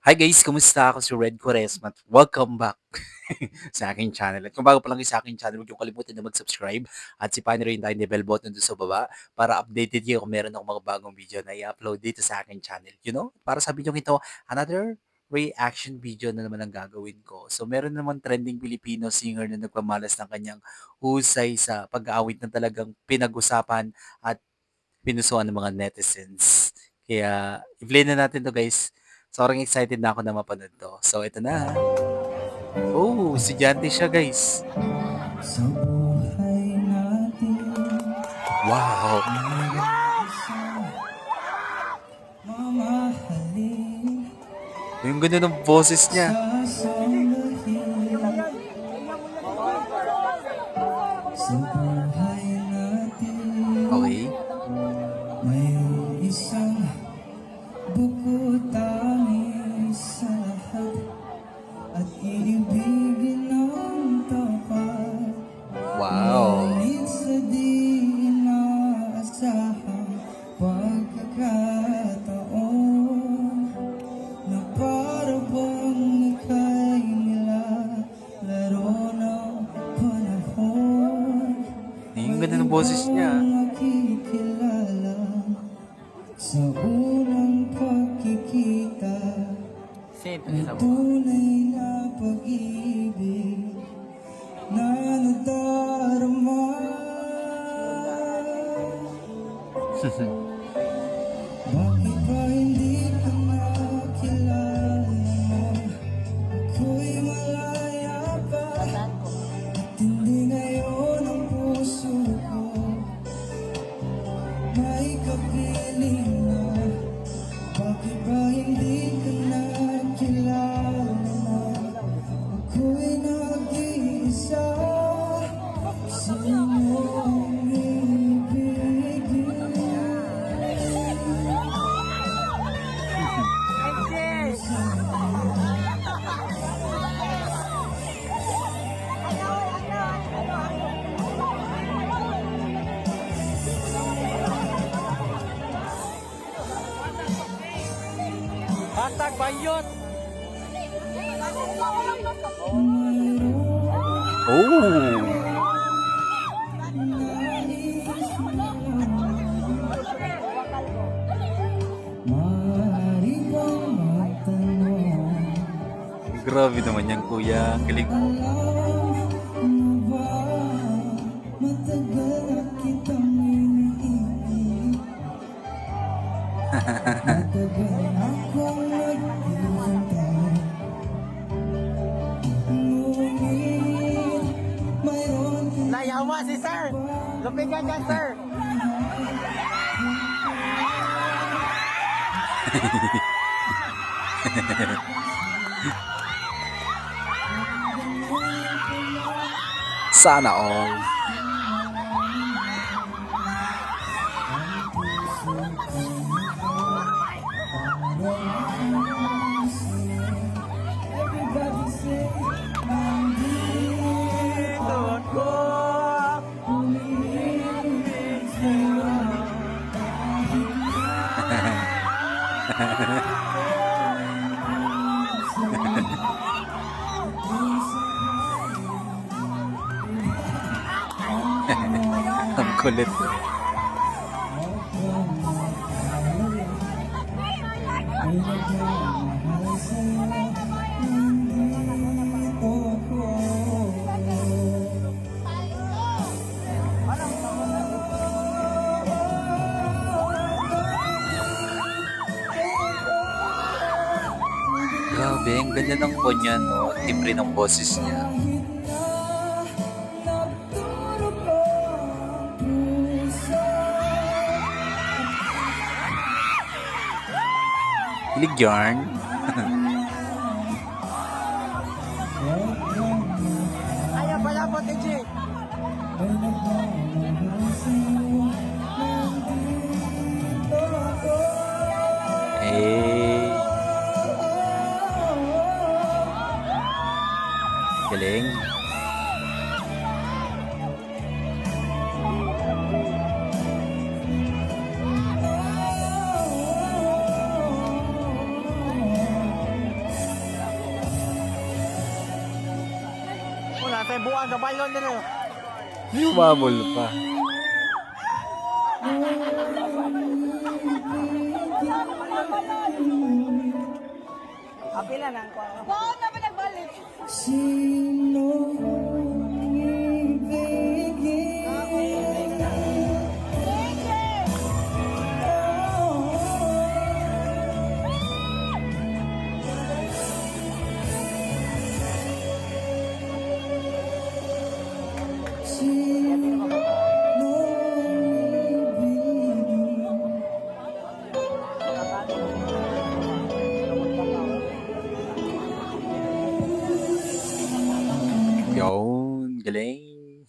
Hi guys, kumusta? Ako si Red Quaresma at welcome back sa aking channel. At kung bago pa lang kayo sa aking channel, huwag niyo kalimutan na mag-subscribe at sipahin na rin tayo ni bell button doon sa baba para updated kayo kung meron akong mga bagong video na i-upload dito sa aking channel. Para sa video ito, another reaction video na naman ang gagawin ko. So meron naman trending Filipino singer na nagpamalas ng kanyang husay sa pag-aawit na talagang pinag-usapan at pinusuan ng mga netizens. Kaya i-play na natin to guys. Sobrang excited na ako na mapanood to. So ito na. Oh, estudyante siya guys. Sa buhay natin, Wow. mamahalin, Yung ganda ng boses niya. sasamahin. Sa buhay natin, Okay. mayroong isang bukod tanis sa lahat at iibigin ng tapat. Wow. Ngunit sa di inaasahang pagkakataon na para bang ika'y nilalaro ng panahon. Yung ganda ng boses niya. Nakikilala sa unang pagkikita ay tunay na pag-ibig na nadarama. Bakit ba hindi ka nakilala mo? Ako'y malaya pa at hindi ngayon ang puso ko may kapiling na. Bakit ba hindi ka nakilala mo? Ako'y nag-iisa sa iyong ibigin. Hashtag Bayot! Oh. Maaari bang magtanong, Grabe naman yan kuya. Galing. alam mo ba, matagal na kitang iniibig. Matagal na akong naghihintay. Ngunit mayroon ka Nayawa si Sir! Lupigan ka, Sir! Sana all. everybody say, nandito ako. Umiibig sa'yo. Ang kulit. Ay nagmamahal sa'yo. Nandito ako. Grabe, ang ganda ng kanya, no? Timbre ng boses niya. Hilig yarn. Ayaw pala po, TG! Eh. Galing. sa buwan sa balon din. Humabol pa. Apila nang ko. Oo, na ba nagbalik? Sino ibigin? Sige! Sino ibigin? Yun, galing.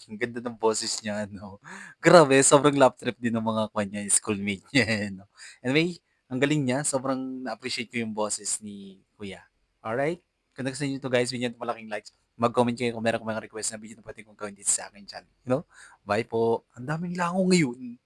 Ang ganda ng boses niya, no? Grabe, sobrang lap trip din ng mga kanya, schoolmate niya, no? Anyway, ang galing niya. Sobrang na-appreciate ko yung boses ni Kuya. Alright? Kung nagustuhan niyo ito guys, bigyan nyo malaking likes. Mag-comment kayo kung meron kong mga request na video na pwede kong gawin dito sa akin channel. You know? Bye po. Ang daming lango ngayon.